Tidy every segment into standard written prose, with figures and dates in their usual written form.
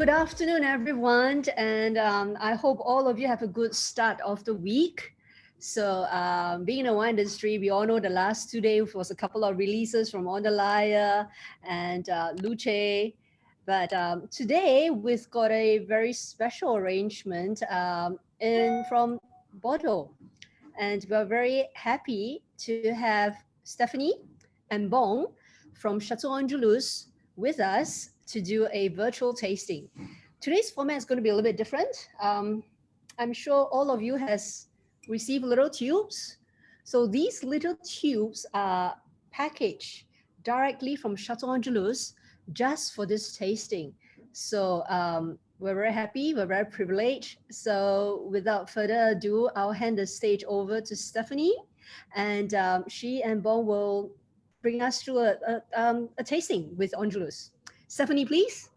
Good afternoon, everyone, and I hope all of you have a good start of the week. So, being in the wine industry, we all know the last 2 days was a couple of releases from Ondalaya and Luce. But today we've got a very special arrangement from Bordeaux, and we're very happy to have Stephanie and Bong from Château Angélus with us to do a virtual tasting. Today's format is going to be a little bit different. I'm sure all of you has received little tubes. So these little tubes are packaged directly from Château Angélus just for this tasting. So we're very happy, we're very privileged. So without further ado, I'll hand the stage over to Stephanie, and she and Bon will bring us through a tasting with Angélus. Stephanie, please.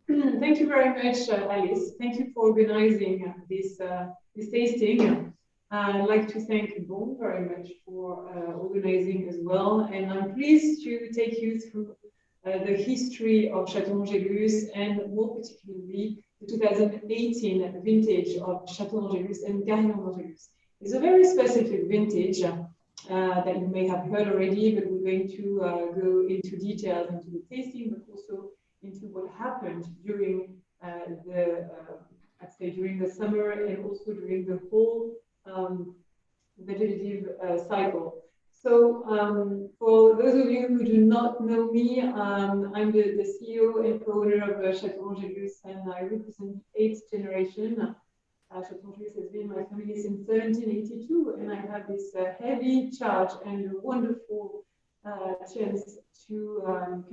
Thank you very much, Alice. Thank you for organizing this tasting. I'd like to thank Bon very much for organizing as well. And I'm pleased to take you through the history of Château Angélus and more particularly the 2018 vintage of Château Angélus and Carillon Angélus. It's a very specific vintage that you may have heard already, but we're going to go into details into the tasting, but also into what happened during during the summer and also during the whole vegetative cycle. So for those of you who do not know me, I'm the CEO and co-owner of Château Angélus, and I represent 8th generation. Château Angélus has been my family since 1782, and I have this heavy charge and a wonderful chance to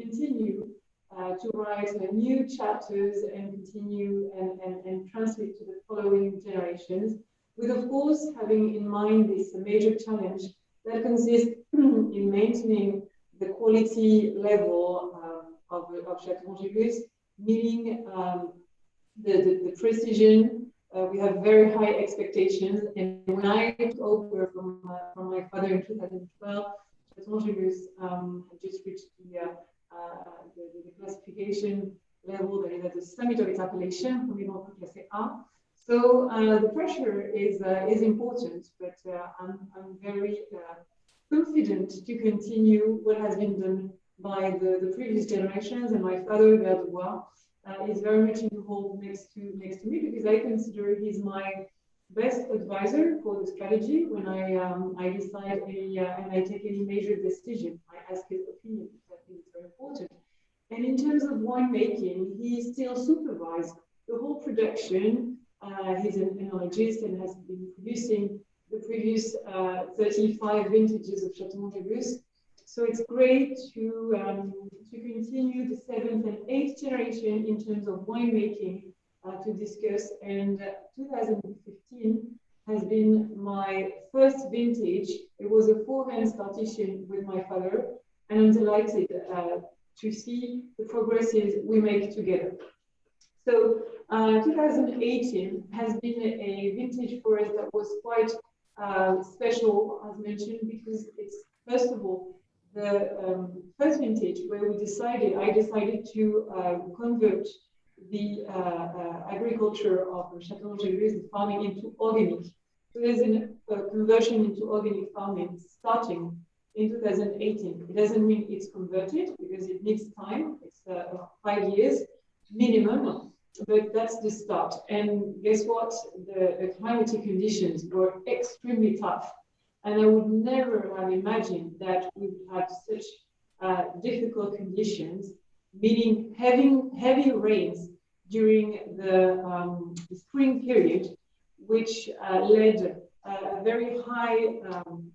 continue to write new chapters and continue and translate to the following generations, with of course having in mind this major challenge that consists in maintaining the quality level of Château Angélus, meaning the precision. We have very high expectations, and when I took over from my father in 2012, Château Angélus had just reached the classification level that is at the summit of its appellation, classé A. So the pressure is important, but I'm very confident to continue what has been done by the previous generations, and my father, Boüard-Rivoal, de Boüard, is very much in the hall next to me, because I consider he's my best advisor for the strategy when I decide and I take any major decision. I ask his opinion, because I think it's very important. And in terms of winemaking, he still supervises the whole production. He's an enologist and has been producing the previous 35 vintages of Château Angélus. So it's great to continue the 7th and 8th generation in terms of winemaking to discuss. And 2015 has been my first vintage. It was a 4-hand partition with my father, and I'm delighted to see the progresses we make together. So 2018 has been a vintage for us that was quite special, as mentioned, because it's first of all the first vintage where I decided to convert the agriculture of Château Angélus, the farming, into organic. So there's a conversion into organic farming starting in 2018. It doesn't mean it's converted because it needs time. It's 5 years minimum, but that's the start. And guess what? The climatic conditions were extremely tough. And I would never have imagined that we would have such difficult conditions, meaning heavy rains during the spring period, which led a very high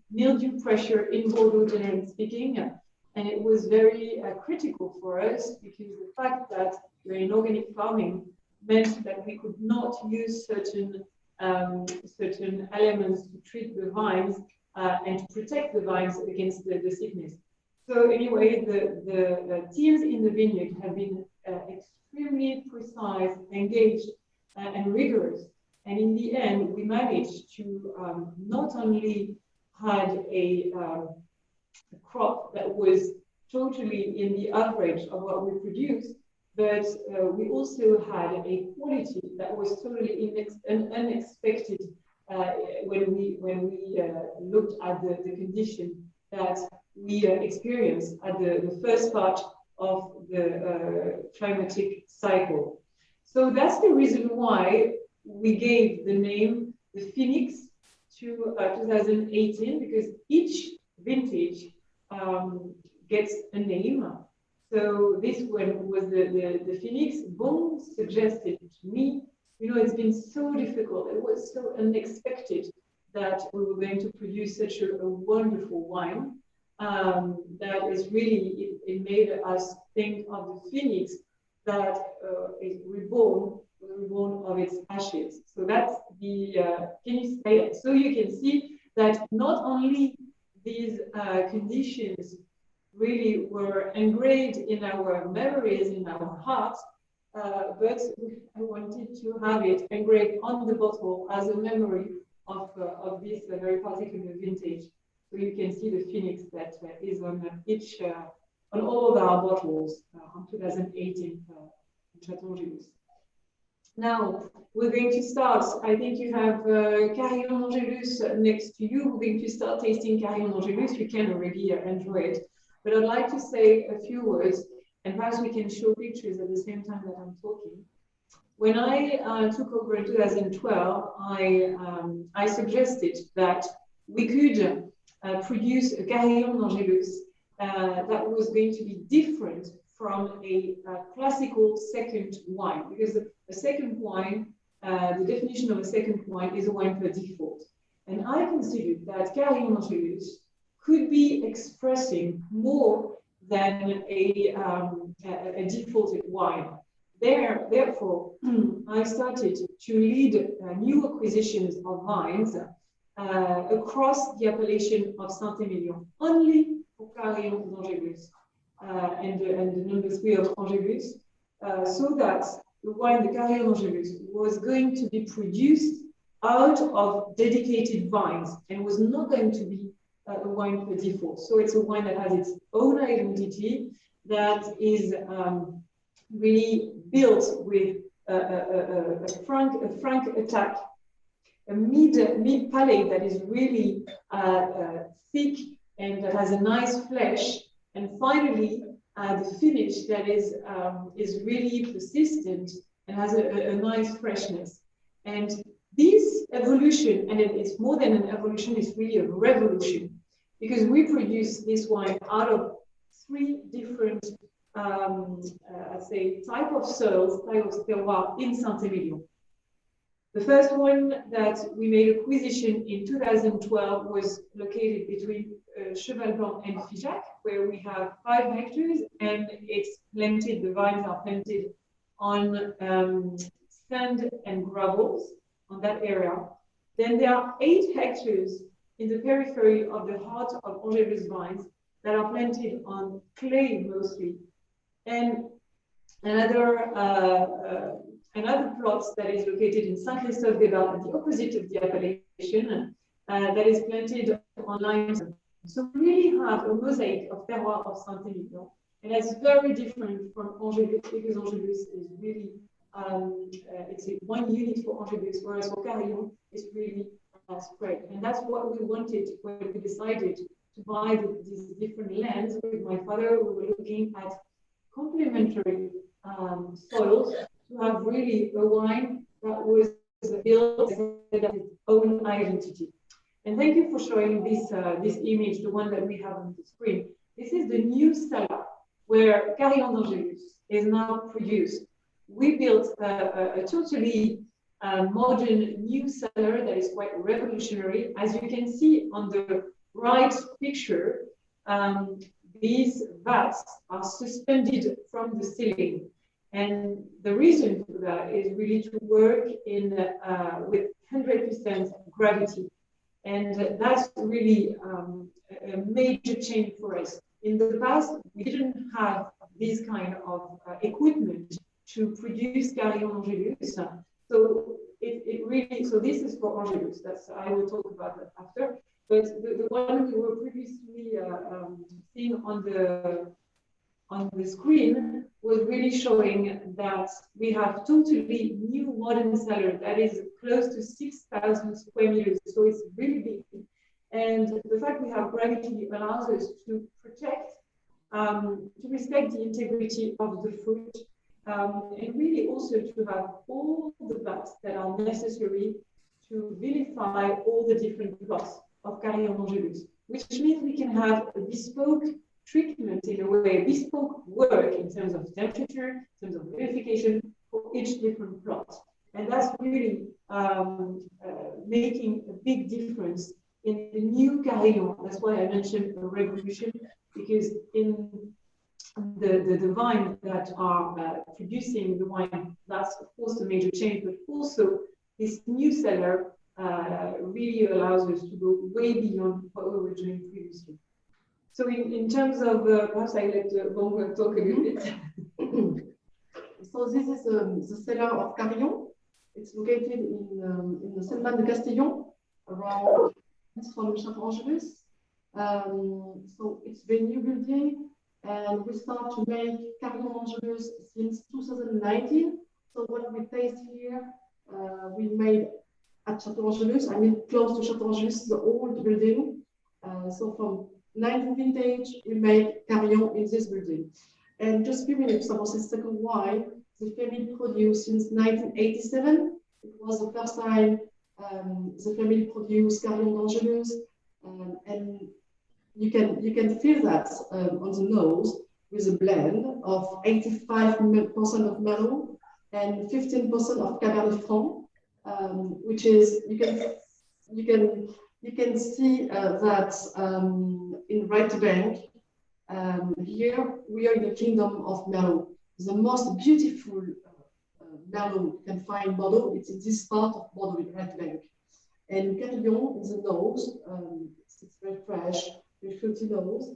mildew pressure in Bordeaux, generally speaking. And it was very critical for us, because the fact that we're in organic farming meant that we could not use certain elements to treat the vines and to protect the vines against the sickness. So anyway, the teams in the vineyard have been extremely precise, engaged, and rigorous. And in the end, we managed to not only had a crop that was totally in the average of what we produced, but we also had a quality that was totally unexpected when we looked at the condition that we experienced at the first part of the climatic cycle. So that's the reason why we gave the name the Phoenix to 2018, because each vintage gets a name. So this one was the Phoenix. Bon suggested to me, it's been so difficult, it was so unexpected that we were going to produce such a wonderful wine that is really, it made us think of the Phoenix that is reborn of its ashes. So that's the, can you say it? So you can see that not only these conditions really were engraved in our memories, in our hearts, but I wanted to have it engraved on the bottle as a memory of this very particular vintage. So you can see the Phoenix that is on each, on all of our bottles on 2018 Château Angélus. Now, we're going to start. I think you have Carillon Angélus next to you. We're going to start tasting Carillon Angélus. You can already enjoy it. But I'd like to say a few words, and perhaps we can show pictures at the same time that I'm talking. When I took over in 2012, I suggested that we could produce a Carillon Angélus that was going to be different from a classical second wine, because a second wine, the definition of a second wine is a wine per default. And I considered that Carillon Angélus could be expressing more than a defaulted wine. Therefore, I started to lead new acquisitions of vines across the appellation of Saint-Émilion, only for Carillon d'Angélus and the number 3 of Angélus, so that the wine, the Carillon d'Angélus, was going to be produced out of dedicated vines and was not going to be a wine per default. So it's a wine that has its own identity, that is really built with a frank attack, a mid palate that is really thick and that has a nice flesh, and finally the finish that is really persistent and has a nice freshness. And this evolution, and it's more than an evolution, it's really a revolution, because we produce this wine out of 3 different, I'd say, type of soils, type of terroir in Saint-Émilion. The first one that we made acquisition in 2012 was located between Cheval Blanc and Figeac, where we have 5 hectares, and it's planted, the vines are planted on sand and gravels on that area. Then there are 8 hectares in the periphery of the heart of Angélus vines that are planted on clay mostly, and another plot that is located in Saint-Christophe-des-Barres at the opposite of the appellation that is planted on limestone. So we really have a mosaic of terroir of Saint-Émilion, and that's very different from Angélus, because Angélus is really it's one unit for Angélus, whereas for Carillon it's really spread. And that's what we wanted when we decided to buy these different lands. With my father, we were looking at complementary soils to have really a wine that was built with its own identity. And thank you for showing this image, the one that we have on the screen. This is the new cellar where Carillon d'Angélus is now produced. We built a totally modern new cellar that is quite revolutionary. As you can see on the right picture, these vats are suspended from the ceiling. And the reason for that is really to work with 100% gravity. And that's really a major change for us. In the past, we didn't have this kind of equipment to produce Carillon Angélus. So it really, so this is for Angélus. I will talk about that after. But the one we were previously seeing on the screen was really showing that we have totally new modern cellar that is close to 6,000 square meters, so it's really big. And the fact we have gravity allows us to protect, to respect the integrity of the fruit, and really also to have all the vats that are necessary to vilify all the different plots of Carillon Angélus, which means we can have a bespoke treatment in a way, bespoke work in terms of temperature, in terms of verification for each different plot. And that's really making a big difference in the new Carillon. That's why I mentioned a revolution, because in the vines that are producing the wine, that's of course a major change, but also this new cellar really allows us to go way beyond what we were doing previously. So in terms of, perhaps I let Bong talk a little bit. So this is the cellar of Carillon. It's located in the Selman de Castillon, around from Château Angélus. So it's a new building, and we start to make Carillon Angélus since 2019. So what we taste here, we made at Château Angélus, I mean close to Château Angélus, the old building. So from 19th vintage, we make Carillon in this building. And just a few minutes about the second wine, the family produced since 1987. It was the first time the family produced Carillon Angélus, and you can feel that on the nose with a blend of 85% of Merlot and 15% of Cabernet Franc, which is you can see that in right bank. Here we are in the kingdom of Merlot. The most beautiful Merlot you can find Bordeaux. It's in this part of Bordeaux, in right bank. And Carillon in the nose, it's very fresh, very fruity nose.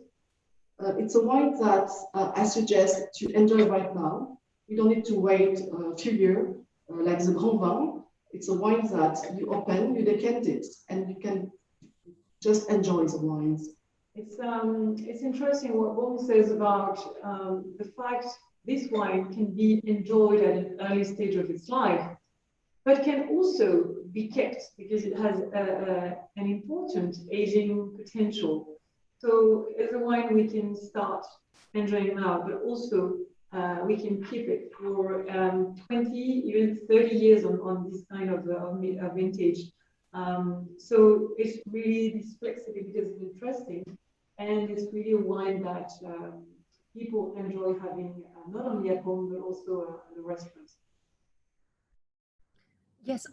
It's a wine that I suggest to enjoy right now. You don't need to wait a few years, like the Grand Vin. It's a wine that you open, you decant it, and you can just enjoy the wines. It's interesting what Bong says about the fact this wine can be enjoyed at an early stage of its life, but can also be kept because it has an important aging potential. So as a wine we can start enjoying now, but also we can keep it for 20, even 30 years on this kind of vintage. So it's really, this flexibility is interesting, and it's really a wine that people enjoy having not only at home but also at the restaurants. Yes,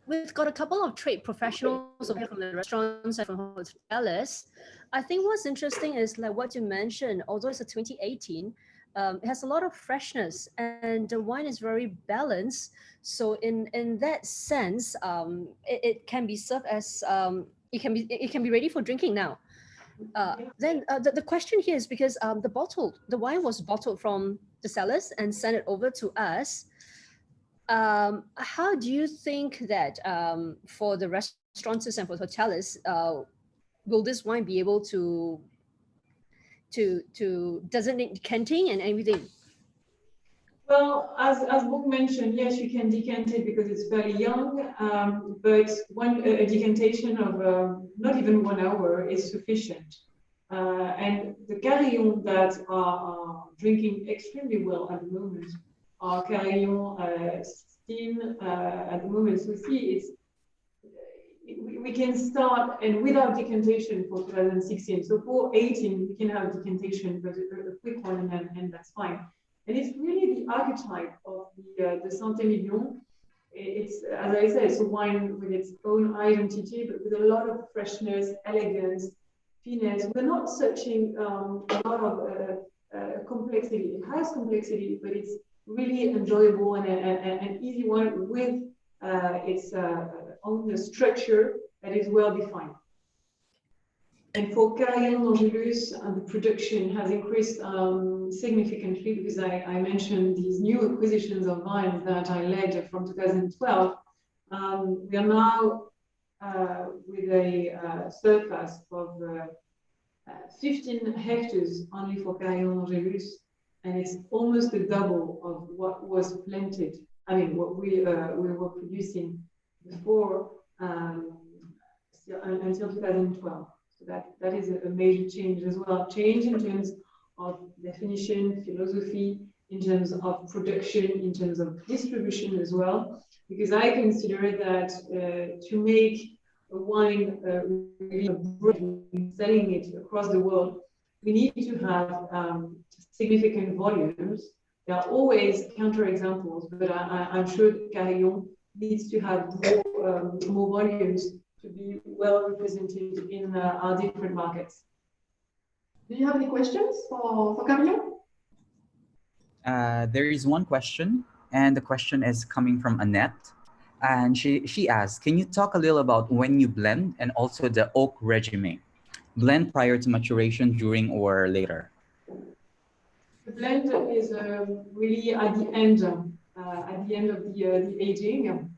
we've got a couple of trade professionals over here from the restaurants and from hoteliers. I think what's interesting is like what you mentioned. Although it's a 2018, it has a lot of freshness, and the wine is very balanced. So in that sense, it can be served as it can be ready for drinking now. Then the question here is because the wine was bottled from the cellars and sent it over to us. How do you think that for the restaurateurs and for hoteliers, will this wine be able to does it need decanting and everything? Well, as Book mentioned, yes, you can decant it because it's fairly young, but a decantation of not even 1 hour is sufficient. And the Carillon that are drinking extremely well at the moment are Carillon steam at the moment. So see, we can start, and without decantation for 2016. So for 18, we can have decantation, but a quick one, and that's fine. And it's really the archetype of the Saint-Emilion. It's, as I said, it's a wine with its own identity, but with a lot of freshness, elegance, finesse. We're not searching a lot of complexity. It has complexity, but it's really enjoyable and an easy one with its own structure that is well defined. And for Carillon Angélus, the production has increased significantly because I mentioned these new acquisitions of vines that I led from 2012. We are now with a surface of 15 hectares only for Carillon Angélus, and it's almost the double of what was planted. I mean, what we were producing before until 2012. So that is a major change as well. Change in terms of definition, philosophy, in terms of production, in terms of distribution as well. Because I consider that to make a wine selling it across the world, we need to have significant volumes. There are always counterexamples, but I'm sure Carillon needs to have more volumes to be well represented in our different markets. Do you have any questions for Carillon? There is one question, and the question is coming from Annette. And she asks, can you talk a little about when you blend and also the oak regime? Blend prior to maturation, during, or later? The blend is really at the end of the aging.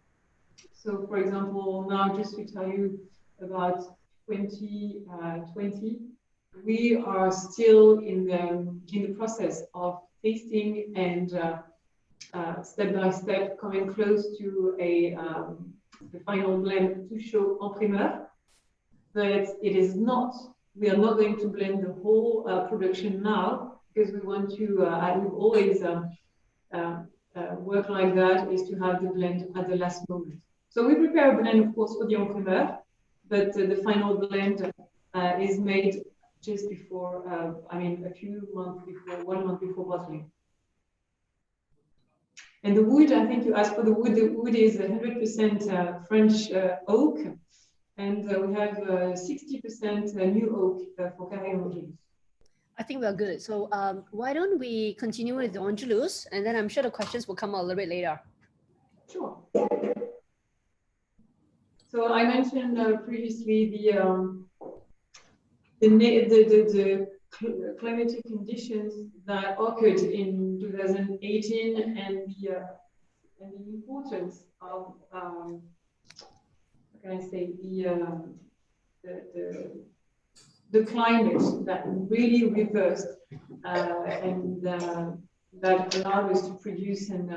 So, for example, now just to tell you about 2020, we are still in the process of tasting and step by step coming close to the final blend to show en primeur. But it is not. We are not going to blend the whole production now, because we want to. We've always work like that, is to have the blend at the last moment. So we prepare a blend, of course, for the en primeur, but the final blend is made just before. A few months before, 1 month before bottling. And the wood, I think you asked for the wood. The wood is 100% French oak, and we have 60% new oak for Carillon Angélus. I think we're good. So why don't we continue with the Angélus, and then I'm sure the questions will come out a little bit later. Sure. So I mentioned previously the climatic conditions that occurred in 2018 and the importance of how can I say the climate that really reversed and that allowed us to produce, and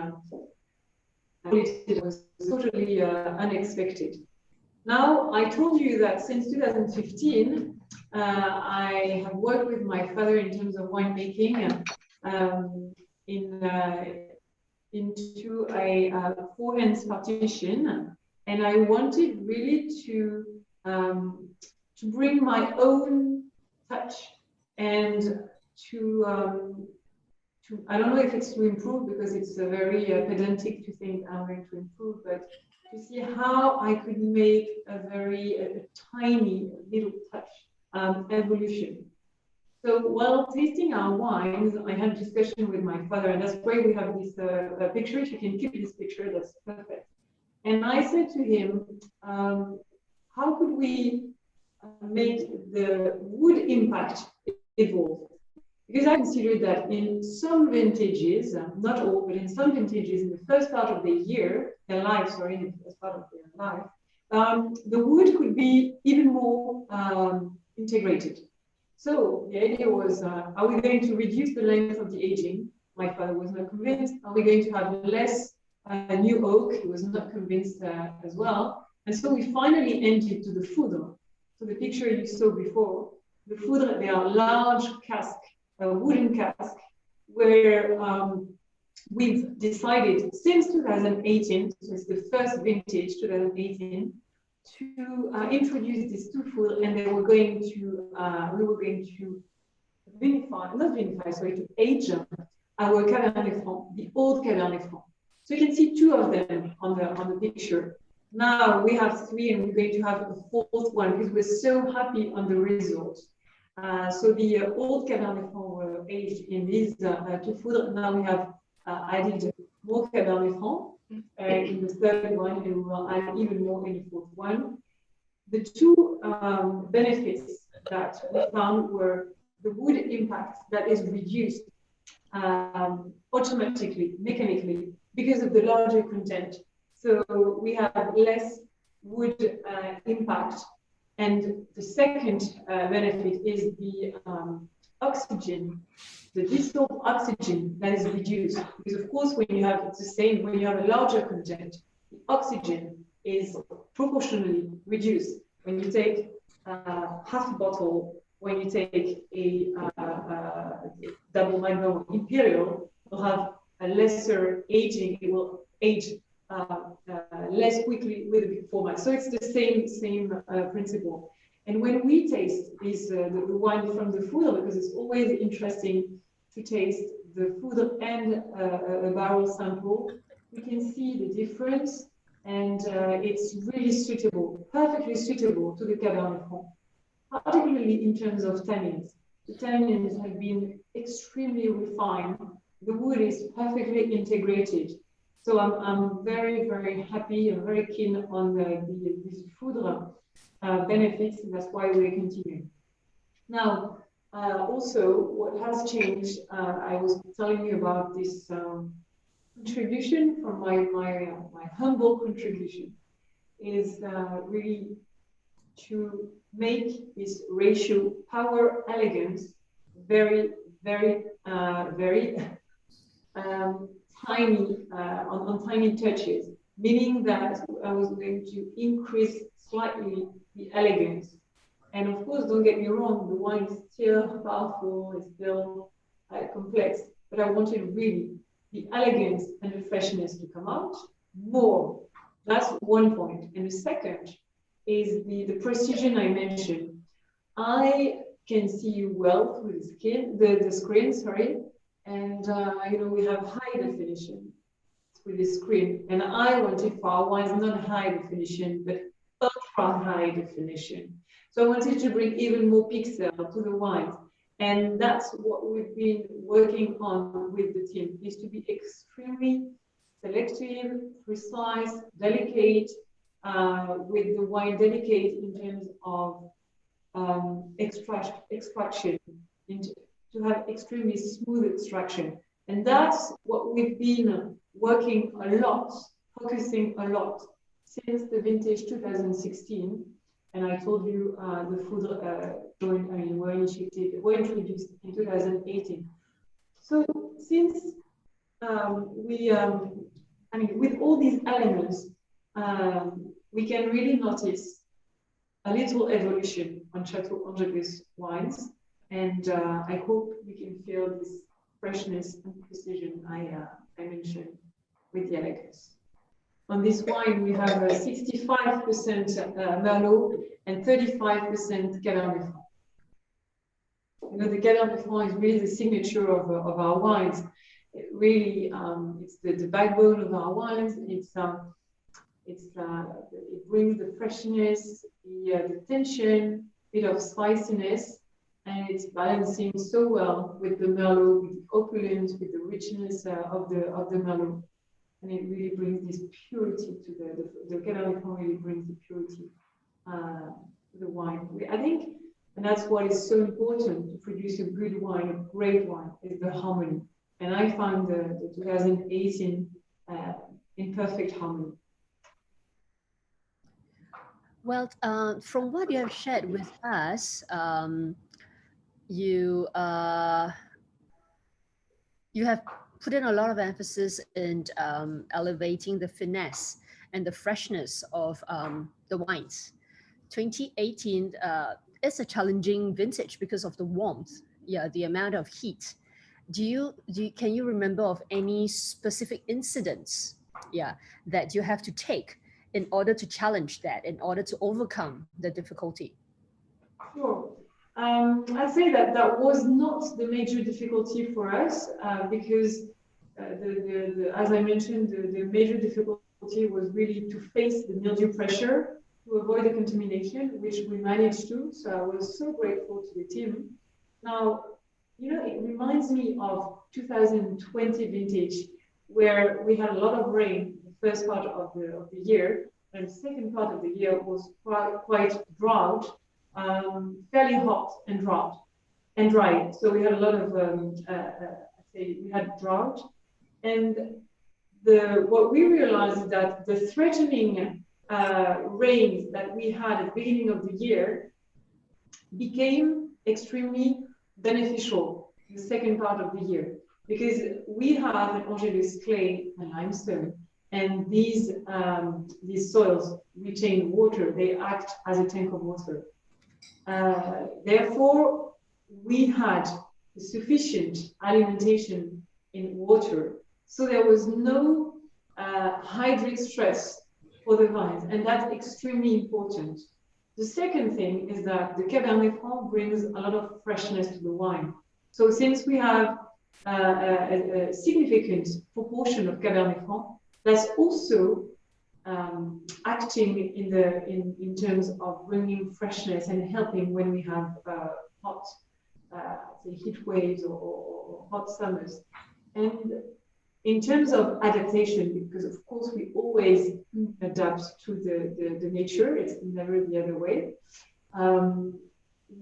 it was totally unexpected. Now, I told you that since 2015, I have worked with my father in terms of winemaking into a four-hands partition, and I wanted really to bring my own touch and to I don't know if it's to improve, because it's very pedantic to think I'm going to improve, but to see how I could make a tiny little touch evolution. So while tasting our wines, I had a discussion with my father, and that's why we have this picture. If you can keep this picture, that's perfect. And I said to him, how could we make the wood impact evolve? Because I consider that in some vintages, not all, but in some vintages, in the first part of the first part of their life, the wood could be even more integrated. So the idea was, are we going to reduce the length of the aging? My father was not convinced. Are we going to have less new oak? He was not convinced as well. And so we finally entered to the foudre. So the picture you saw before, the foudre, they are large casks, wooden cask, where we've decided since 2018, so it's the first vintage, 2018, to introduce these two food, and we were going to to age our Cabernet Franc, the old Cabernet Franc. So you can see two of them on the picture. Now we have three, and we're going to have a fourth one because we're so happy on the results. So the old Cabernet Franc were aged in these two food. Now we have added more Cabernet Franc in the third one, and we will add even more in the fourth one. The two benefits that we found were the wood impact that is reduced automatically, mechanically, because of the larger content. So we have less wood impact. And the second benefit is oxygen, the dissolved oxygen that is reduced. Because of course, when you have, it's the same, when you have a larger content, the oxygen is proportionally reduced. When you take half a bottle, when you take a double magnum imperial, will have a lesser aging, it will age less quickly with a big format. So it's the same principle. And when we taste this, the wine from the food, because it's always interesting to taste the food and a barrel sample, we can see the difference, and it's really suitable, perfectly suitable to the Cabernet Franc, particularly in terms of tannins. The tannins have been extremely refined. The wood is perfectly integrated. So I'm very, very happy and very keen on this food benefits, and that's why we're continuing. Now, also, what has changed, I was telling you about this contribution from my humble contribution, is really to make this ratio power elegance very, very, very tiny, on tiny touches, meaning that I was going to increase slightly the elegance. And of course, don't get me wrong, the wine is still powerful, it's still complex, but I wanted really the elegance and the freshness to come out more. That's one point. And the second is the precision I mentioned. I can see you well through the screen, sorry. And you know, we have high definition with the screen. And I wanted for our wines not high definition, but ultra high definition. So I wanted to bring even more pixel to the wines. And that's what we've been working on with the team, is to be extremely selective, precise, delicate, with the wine delicate in terms of extraction, to have extremely smooth extraction. And that's what we've been working a lot, focusing a lot since the vintage 2016. And I told you the food were introduced in 2018. So since with all these elements, we can really notice a little evolution on Château Angélus wines. And I hope we can feel this freshness and precision I mentioned with the elegance. On this wine, we have 65% Merlot and 35% Cabernet Franc. You know, the Cabernet Franc is really the signature of our wines. It really, it's the backbone of our wines. It brings the freshness, the tension, bit of spiciness, and it's balancing so well with the Merlot, with the opulence, with the richness of the Merlot. And it really brings this purity to the Cabernet Franc really brings the purity to the wine. I think, and that's what is so important to produce a good wine, a great wine, is the harmony. And I found the 2018 in perfect harmony. Well, from what you have shared with us, you have put in a lot of emphasis in elevating the finesse and the freshness of the wines. 2018 is a challenging vintage because of the warmth, the amount of heat. Can you remember of any specific incidents, that you have to take in order to challenge that, in order to overcome the difficulty? Sure. I'd say that was not the major difficulty for us because as I mentioned, the major difficulty was really to face the mildew pressure to avoid the contamination, which we managed to. So I was so grateful to the team. Now, you know, it reminds me of 2020 vintage, where we had a lot of rain the first part of the year, and the second part of the year was quite drought. Fairly hot and dry. So we had a lot of, we had drought. And what we realized is that the threatening rains that we had at the beginning of the year became extremely beneficial in the second part of the year, because we have an Angélus clay and limestone, and these soils retain water. They act as a tank of water. Therefore, we had sufficient alimentation in water, so there was no hydric stress for the vines, and that's extremely important. The second thing is that the Cabernet Franc brings a lot of freshness to the wine. So since we have a significant proportion of Cabernet Franc, that's also acting in terms of bringing freshness and helping when we have hot say heat waves or hot summers. And in terms of adaptation, because of course we always adapt to the nature, it's never the other way.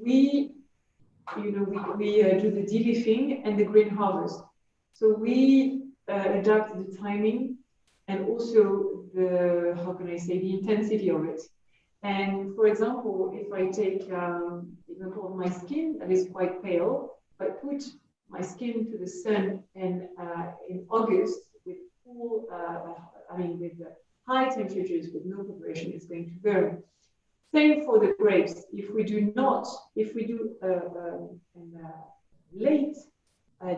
We do the de-leafing and the grain harvest. So we adapt the timing and also the, how can I say, the intensity of it. And for example, if I take example of my skin that is quite pale, if I put my skin to the sun and in August with full, with high temperatures with no preparation, it's going to burn. Same for the grapes. If we do late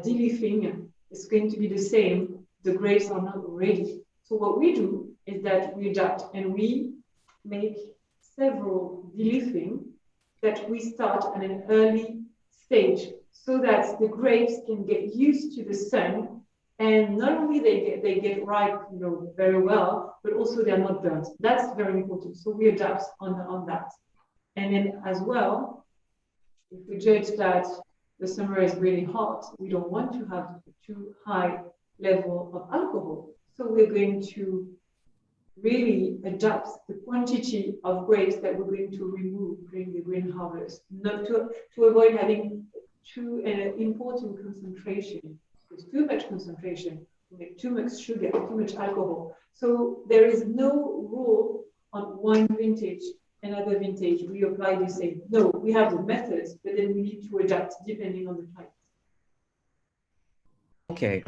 de-leafing, it's going to be the same. The grapes are not ready. So what we do is that we adapt and we make several de-leafing that we start at an early stage, so that the grapes can get used to the sun, and not only they get ripe, very well, but also they're not burnt. That's very important. So we adapt on that. And then as well, if we judge that the summer is really hot, we don't want to have too high level of alcohol. So we're going to really adapt the quantity of grapes that we're going to remove during the grain harvest, not to avoid having too important concentration. Because too much concentration will make too much sugar, too much alcohol. So there is no rule on one vintage and other vintage. We apply the same. No, we have the methods, but then we need to adapt depending on the type. Okay.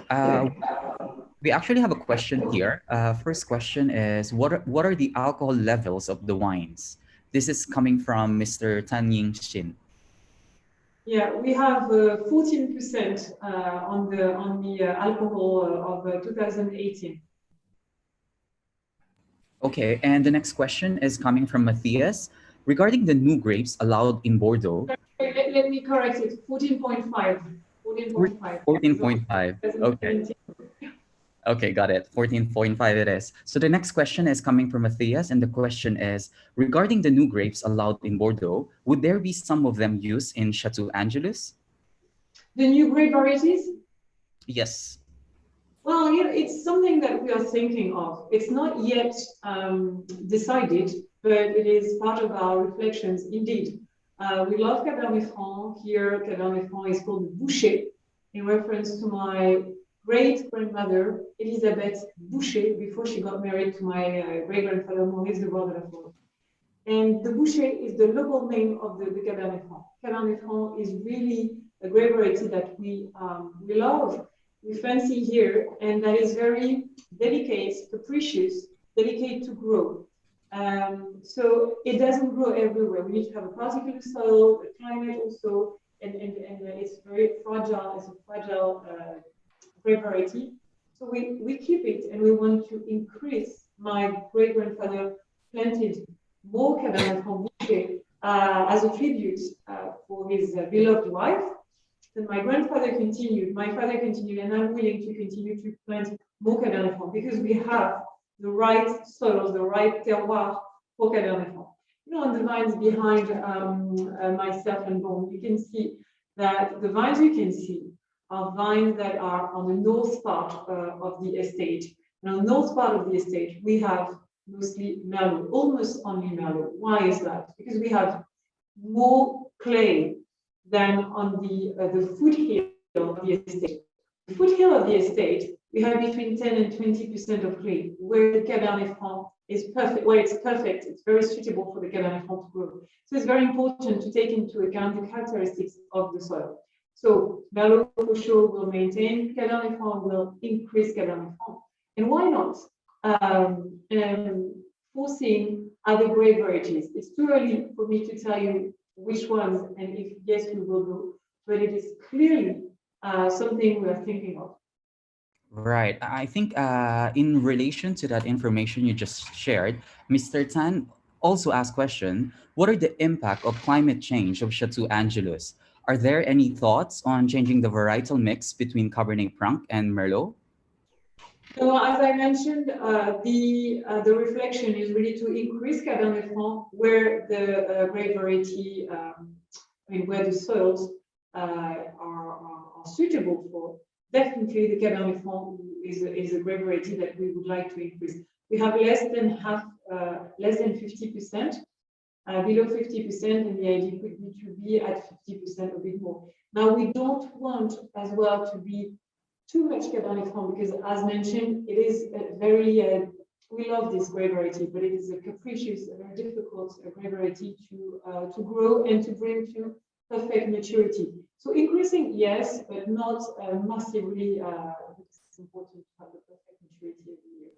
We actually have a question here. First question is, what are the alcohol levels of the wines? This is coming from Mr. Tan Ying Shin. Yeah, we have 14% on the alcohol of 2018. Okay, and the next question is coming from Matthias. Regarding the new grapes allowed in Bordeaux. Let me correct it, 14.5. 14.5. 14.5, okay. Okay, got it. 14.5 it is. So the next question is coming from Matthias, and the question is, regarding the new grapes allowed in Bordeaux, would there be some of them used in Château Angélus? The new grape varieties? Yes. Well, it's something that we are thinking of. It's not yet decided, but it is part of our reflections. Indeed, we love Cabernet Franc. Here, Cabernet Franc is called Boucher, in reference to my great-grandmother, Elisabeth Boucher, before she got married to my great-grandfather, Maurice de Boüard-Rivoal. And the Boucher is the local name of the Cabernet Franc. Cabernet Franc is really a grape variety that we love, we fancy here, and that is very delicate, capricious, delicate to grow. So it doesn't grow everywhere. We need to have a particular soil, a climate also, and it's very fragile. It's a fragile grape variety. So we keep it, and we want to increase. My great-grandfather planted more Cabernet Franc Boucher as a tribute for his beloved wife. Then my grandfather continued, my father continued, and I'm willing to continue to plant more Cabernet Franc because we have the right soils, the right terroir for Cabernet Franc. On the vines behind myself and Bon, you can see that the vines you can see are vines that are on the north part of the estate. And on the north part of the estate, we have mostly Merlot, almost only Merlot. Why is that? Because we have more clay than on the foothill of the estate. The foothill of the estate, we have between 10 and 20% of clay, where the Cabernet Franc is perfect. Where it's perfect, it's very suitable for the Cabernet Franc to grow. So it's very important to take into account the characteristics of the soil. So Merlot for sure will maintain, Cabernet Franc will increase Cabernet Franc. And why not? Forcing other grape varieties. It's too early for me to tell you which ones and if yes, we will go, but it is clearly something we are thinking of. Right. I think in relation to that information you just shared, Mr. Tan also asked question, what are the impact of climate change of Chateau Angelus? Are there any thoughts on changing the varietal mix between Cabernet Franc and Merlot? So as I mentioned, the reflection is really to increase Cabernet Franc where the grape variety, where the soils are suitable for. Definitely, the Cabernet Franc is a grape variety that we would like to increase. We have less than 50%, below 50%, and the idea could be to be at 50% a bit more. Now, we don't want as well to be too much Cabernet Franc because, as mentioned, it is a very, we love this grape variety, but it is a capricious, a very difficult grape variety to grow and to bring to perfect maturity. So increasing, yes, but not massively, because it's important to have the perfect maturity every year.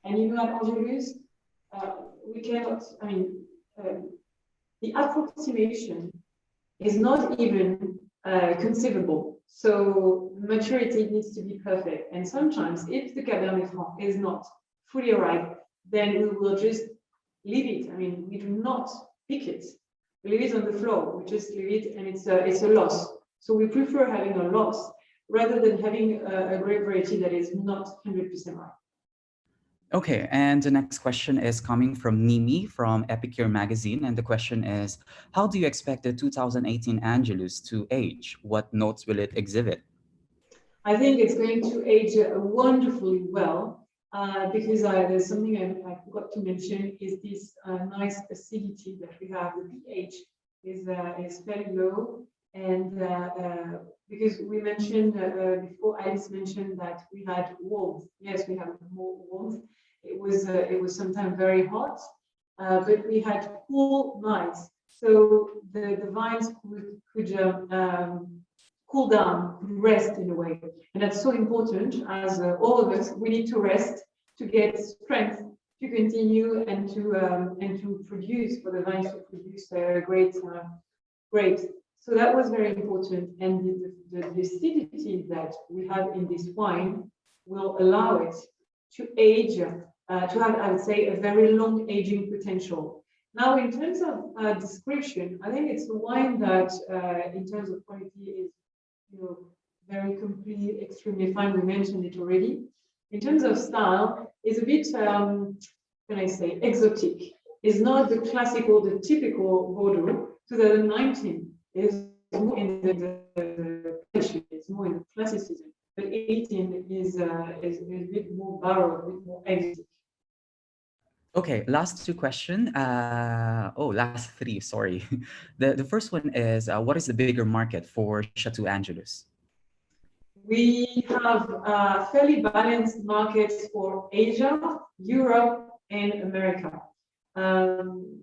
And you know, at Angélus, we cannot, the approximation is not even conceivable. So maturity needs to be perfect. And sometimes if the Cabernet Franc is not fully ripe, then we will just leave it. We do not pick it. We leave it on the floor. We just leave it and it's a loss. So we prefer having a loss rather than having a grape variety that is not 100% ripe. Okay, and the next question is coming from Nimi from Epicure magazine. And the question is, how do you expect the 2018 Angelus to age? What notes will it exhibit? I think it's going to age wonderfully well because there's something I forgot to mention is this nice acidity that we have. The pH is very low. And because we mentioned before, Alice mentioned that we had warmth. Yes, we have more warmth. It was sometimes very hot, but we had cool nights, so the vines could cool down, could rest in a way, and that's so important. As all of us, we need to rest to get strength to continue and to produce for the vines to produce great grapes. So that was very important, and the acidity that we have in this wine will allow it to age, to have, I would say, a very long aging potential. Now, in terms of description, I think it's a wine that, in terms of quality, is very complete, extremely fine. We mentioned it already. In terms of style, it's a bit, can I say, exotic. It's not the classical, the typical Bordeaux. 2019 is more in it's more in the classicism. But 18 is a bit more baroque, a bit more exotic. Okay, last two questions. Last three, sorry. The first one is, what is the bigger market for Chateau Angelus? We have fairly balanced markets for Asia, Europe, and America.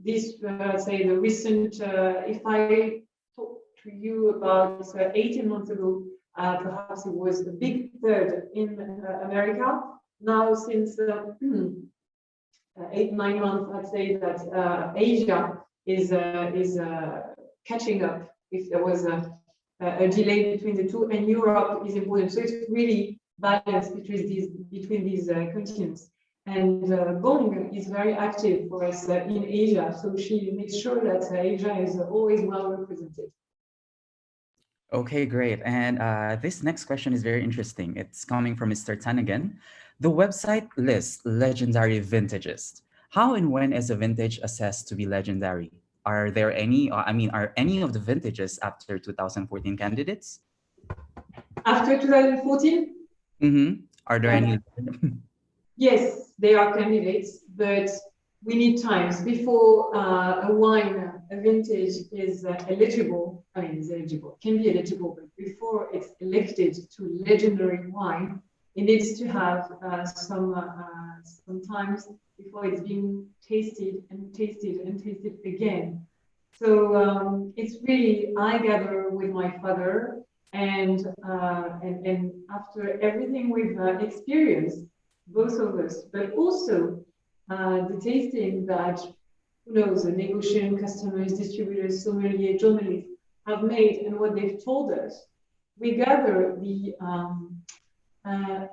This, say, the recent, if I talk to you about 18 months ago, perhaps it was a big third in America. Now, since 8-9 months, I'd say that Asia is catching up. If there was a delay between the two, and Europe is important, so it's really balanced between these continents. And Bong is very active for us in Asia, so she makes sure that Asia is always well represented. Okay, great. And this next question is very interesting. It's coming from Mr. Tan again. The website lists legendary vintages. How and when is a vintage assessed to be legendary? Are there any, are any of the vintages after 2014 candidates? After 2014? Mm-hmm. Are there any? Yes, they are candidates, but we need times before a wine, a vintage is eligible. Is eligible, can be eligible, but before it's elected to legendary wine, it needs to have some times before it's being tasted and tasted and tasted again. So it's really, I gather with my father And after everything we've experienced, both of us, but also the tasting that, who knows, the negotiation, customers, distributors, sommeliers, journalists have made and what they've told us, we gather the, how can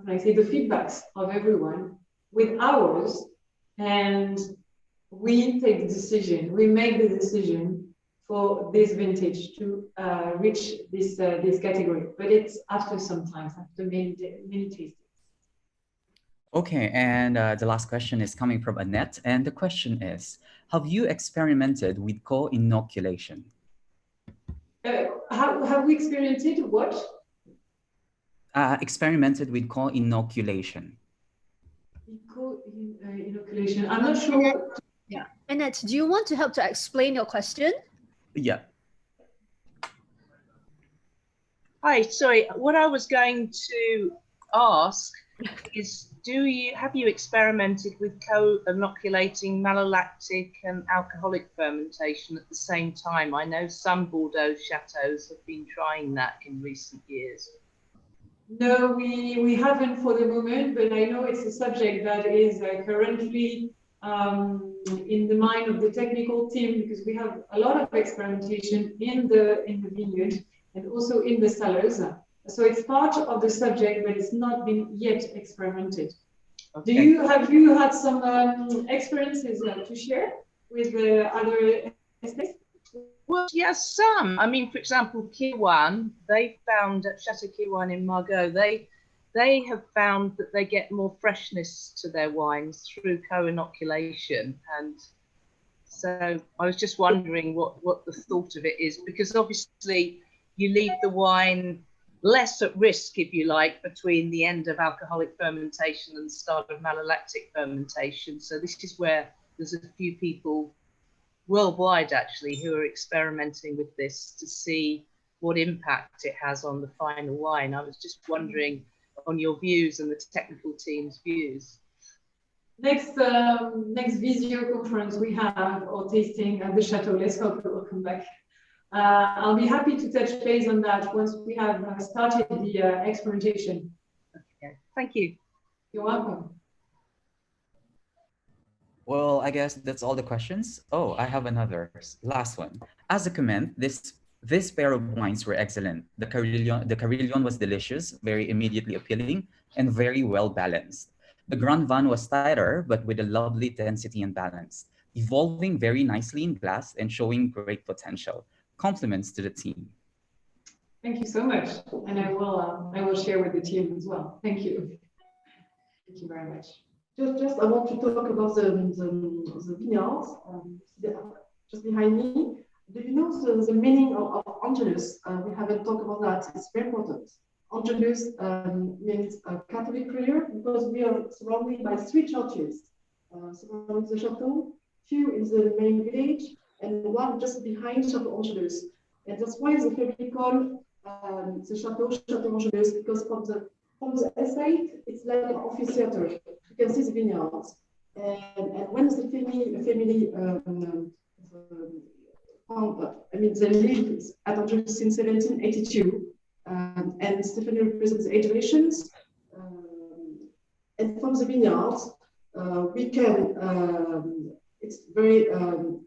I say, the feedbacks of everyone with ours, and we take the decision, we make the decision for this vintage to reach this category, but it's after some time, after many tastings. Okay, and the last question is coming from Annette, and the question is, have you experimented with co-inoculation? Have we experienced what? Experimented with co-inoculation. Co-inoculation, I'm not sure. Yeah, Annette, do you want to help to explain your question? Yeah. Hi, sorry. What I was going to ask is, have you experimented with co-inoculating malolactic and alcoholic fermentation at the same time? I know some Bordeaux chateaux have been trying that in recent years. No, we haven't for the moment, but I know it's a subject that is currently in the mind of the technical team, because we have a lot of experimentation in the vineyard and also in the cellars. So it's part of the subject, but it's not been yet experimented. Okay. Have you had some experiences to share with other estates? Well, yes, some. I mean, for example, Kirwan, they found at Chateau Kirwan in Margaux, they have found that they get more freshness to their wines through co-inoculation. And so I was just wondering what the thought of it is, because obviously you leave the wine less at risk, if you like, between the end of alcoholic fermentation and the start of malolactic fermentation. So this is where there's a few people worldwide actually who are experimenting with this to see what impact it has on the final wine. I was just wondering on your views and the technical team's views. Next Visio conference we have, or tasting at the Chateau, let's hope it will come back. I'll be happy to touch base on that once we have started the experimentation. Okay, thank you. You're welcome. Well, I guess that's all the questions. Oh, I have another last one. As a comment, this pair of wines were excellent. The Carillon was delicious, very immediately appealing, and very well balanced. The Grand Vin was tighter, but with a lovely density and balance, evolving very nicely in glass and showing great potential. Compliments to the team. Thank you so much, and I will share with the team as well. Thank you. Thank you very much. Just I want to talk about the vineyards just behind me. Do you know the meaning of Angélus? We haven't talked about that. It's very important. Angélus means Catholic prayer, because we are surrounded by 3 churches surrounding the chateau, 2 in the main village, and 1 just behind Château Angélus. And that's why the family call the Château Angélus, because from the estate, it's like an office theater. You can see the vineyards. And when the family they live at Angélus since 1782, and Stéphanie represents the 8 generations. And from the vineyards, we can, it's very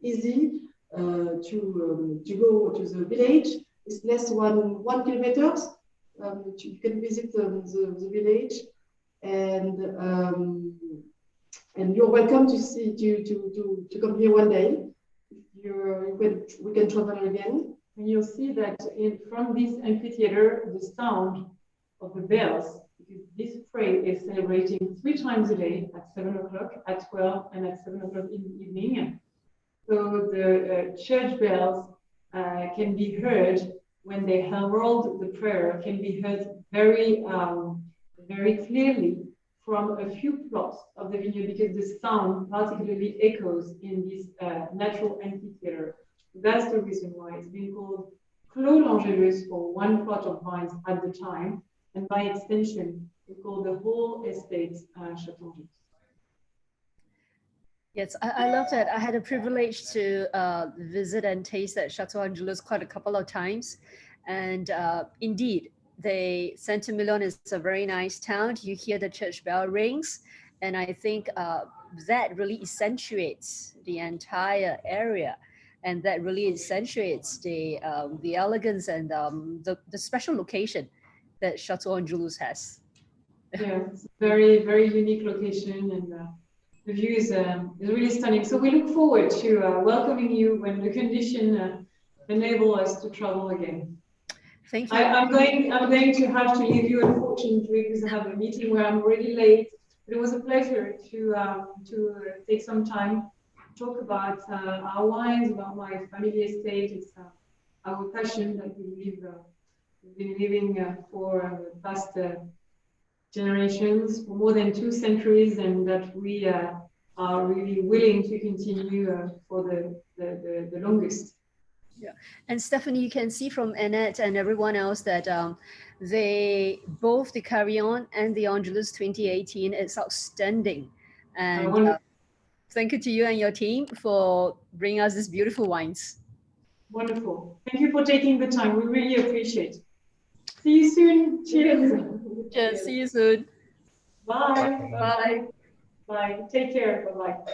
easy to go to the village. It's less than 1 kilometer. You can visit the village, and you're welcome to come here one day. We can travel again. And you'll see that from this amphitheater, the sound of the bells, because this fray is celebrating 3 times a day, at 7 o'clock, at 12, and at 7 o'clock in the evening. So the church bells can be heard when they herald the prayer, can be heard very clearly from a few plots of the vineyard, because the sound particularly echoes in this natural amphitheater. That's the reason why it's been called Clos Angélus for 1 plot of vines at the time, and by extension, we call the whole estate Château Angélus. Yes, I love that. I had a privilege to visit and taste at Château Angélus quite a couple of times. And indeed, Saint-Emilion is a very nice town. You hear the church bell rings, and I think that really accentuates the entire area, and that really accentuates the elegance and the special location that Château Angélus has. Yeah, it's a very, very unique location, and the view is really stunning. So we look forward to welcoming you when the condition enable us to travel again. Thank you. I'm going to have to leave you, unfortunately, because I have a meeting where I'm already late. But it was a pleasure to take some time to talk about our wines, about my family estate. It's our passion that we've been living for the past generations, for more than 2 centuries, and that we are really willing to continue for the longest. Yeah, and Stephanie, you can see from Annette and everyone else that both the Carillon and the Angélus 2018 is outstanding. And thank you to you and your team for bringing us these beautiful wines. Wonderful. Thank you for taking the time. We really appreciate it. See you soon. Cheers. Cheers. See you soon. Bye. Bye. Bye. Take care. Bye-bye.